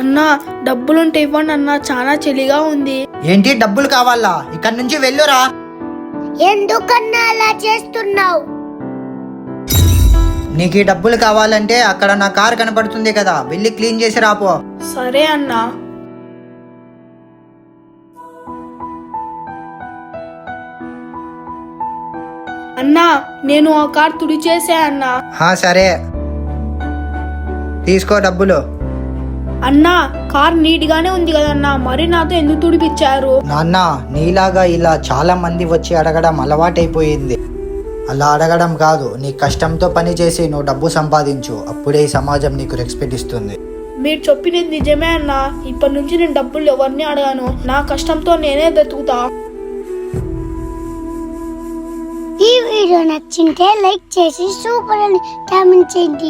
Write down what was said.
అన్నా డబ్బులుంటే ఇవ్వండి అన్నా, చాలా చలిగా ఉంది. ఏంటి డబ్బులు కావాలా? ఇక్కడి నుంచి వెళ్ళురా. ఎందుకన్నా అలా చేస్తున్నావు? నీకు ఈ డబ్బులు కావాలంటే అక్కడ నా కార్ కనపడుతుంది కదా, వెళ్ళి క్లీన్ చేసి రాపో. సరే అన్నా. అన్నా నేను ఆ కార్ తుడిచేసా అన్నా. సరే తీసుకో డబ్బులు. అన్నా కార్ నీట్ గానే ఉంది కదన్నా, మరి నాతో ఎందుకు తుడిపించారు? నాన్న, నీలాగా ఇలా చాలా మంది వచ్చి అడగడం అలవాటైపోయింది. అలా అడగడం కాదు, నీ కష్టంతో పని చేసి నువ్వు డబ్బు సంపాదించు, అప్పుడే ఈ సమాజం నీకు రెస్పెక్ట్ ఇస్తుంది. మీరు చెప్పినది నిజమే అన్నా. ఇప్పటి నుంచి నేను డబ్బులు ఎవరిని అడగాను, నా కష్టంతో నేనే బ్రతుకుతా. ఈ వీడియో నచ్చింటే లైక్ చేసి సూపర్ అని కామెంట్ చేయండి.